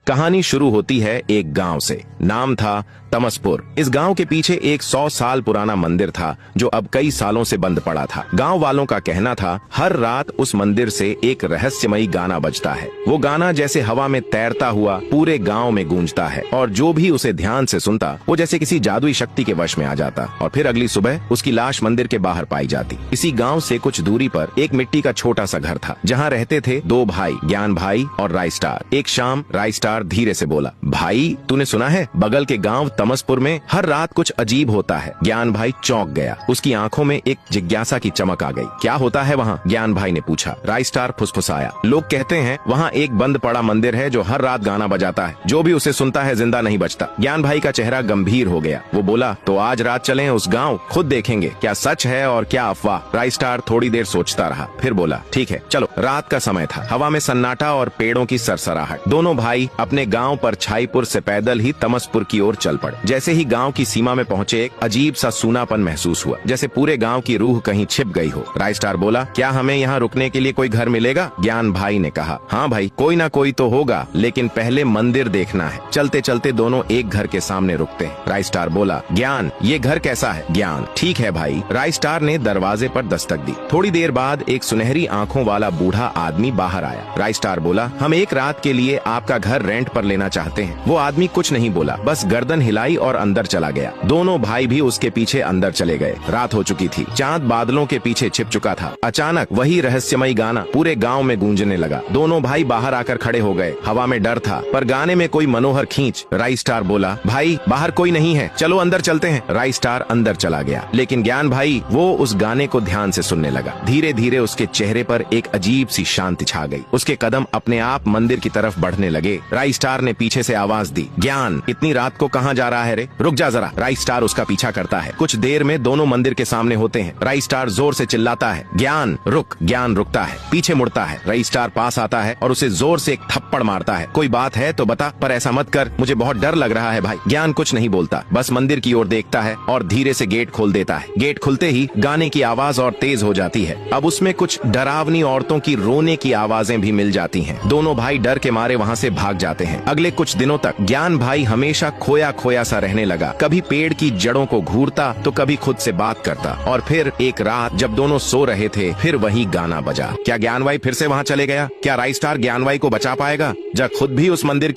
कहानी शुरू होती है एक गांव से। नाम था तमसपुर। इस गांव के पीछे एक 100 साल पुराना मंदिर था जो अब कई सालों से बंद पड़ा था। गांव वालों का कहना था हर रात उस मंदिर से एक रहस्यमयी गाना बजता है। वो गाना जैसे हवा में तैरता हुआ पूरे गांव में गूंजता है और जो भी उसे ध्यान से सुनता वो जैसे किसी जादुई शक्ति के वश में आ जाता और फिर अगली सुबह उसकी लाश मंदिर के बाहर पाई जाती। इसी गाँव से कुछ दूरी पर एक मिट्टी का छोटा सा घर था जहाँ रहते थे दो भाई, ज्ञान भाई और राइस्टार। एक शाम राइस्टार धीरे से बोला, भाई तूने सुना है बगल के गांव तमसपुर में हर रात कुछ अजीब होता है। ज्ञान भाई चौंक गया। उसकी आंखों में एक जिज्ञासा की चमक आ गई। क्या होता है वहाँ? ज्ञान भाई ने पूछा। राइस्टार फुसफुसाया, लोग कहते हैं वहाँ एक बंद पड़ा मंदिर है जो हर रात गाना बजाता है। जो भी उसे सुनता है जिंदा नहीं बचता। ज्ञान भाई का चेहरा गंभीर हो गया। वो बोला, तो आज रात चलें उस गाँव, खुद देखेंगे क्या सच है और क्या अफवाह। राइस्टार थोड़ी देर सोचता रहा, फिर बोला, ठीक है चलो। रात का समय था। हवा में सन्नाटा और पेड़ों की सरसराहट। दोनों भाई अपने गांव परछाईपुर से पैदल ही तमसपुर की ओर चल पड़े। जैसे ही गांव की सीमा में पहुंचे एक अजीब सा सूनापन महसूस हुआ, जैसे पूरे गांव की रूह कहीं छिप गई हो। राइस्टार बोला, क्या हमें यहाँ रुकने के लिए कोई घर मिलेगा? ज्ञान भाई ने कहा, हाँ भाई कोई ना कोई तो होगा, लेकिन पहले मंदिर देखना है। चलते चलते दोनों एक घर के सामने रुकते हैं। राइस्टार बोला, ज्ञान ये घर कैसा है? ज्ञान, ठीक है भाई। राइस्टार ने दरवाजे पर दस्तक दी। थोड़ी देर बाद एक सुनहरी आंखों वाला बूढ़ा आदमी बाहर आया। राइस्टार बोला, हम एक रात के लिए आपका घर रेंट पर लेना चाहते हैं। वो आदमी कुछ नहीं बोला, बस गर्दन हिलाई और अंदर चला गया। दोनों भाई भी उसके पीछे अंदर चले गए। रात हो चुकी थी। चांद बादलों के पीछे छिप चुका था। अचानक वही रहस्यमयी गाना पूरे गांव में गूंजने लगा। दोनों भाई बाहर आकर खड़े हो गए। हवा में डर था पर गाने में कोई मनोहर खींच। राइस्टार बोला, भाई बाहर कोई नहीं है, चलो अंदर चलते हैं। राइस्टार अंदर चला गया, लेकिन ज्ञान भाई वो उस गाने को ध्यान से सुनने लगा। धीरे धीरे उसके चेहरे पर एक अजीब सी शांति छा गई। उसके कदम अपने आप मंदिर की तरफ बढ़ने लगे। राइस्टार ने पीछे से आवाज दी, ज्ञान इतनी रात को कहाँ जा रहा है रे? रुक जा जरा। राइस्टार उसका पीछा करता है। कुछ देर में दोनों मंदिर के सामने होते हैं। राइस्टार जोर से चिल्लाता है, ज्ञान रुक। ज्ञान रुकता है, पीछे मुड़ता है। राइस्टार पास आता है और उसे जोर से एक थप्पड़ मारता है। कोई बात है तो बता, पर ऐसा मत कर, मुझे बहुत डर लग रहा है भाई। ज्ञान कुछ नहीं बोलता, बस मंदिर की ओर देखता है और धीरे से गेट खोल देता है। गेट खुलते ही गाने की आवाज और तेज हो जाती है। अब उसमें कुछ डरावनी औरतों की रोने की आवाजें भी मिल जाती हैं। दोनों भाई डर के मारे वहाँ से भाग जाते हैं। अगले कुछ दिनों तक ज्ञान भाई हमेशा खोया खोया सा रहने लगा। कभी पेड़ की जड़ों को घूरता तो कभी खुद से बात करता। और फिर एक रात जब दोनों सो रहे थे फिर वही गाना बजा। क्या ज्ञान भाई फिर से वहाँ चले गया? क्या राइस्टार ज्ञान भाई को बचा पाएगा? जब खुद भी उस मंदिर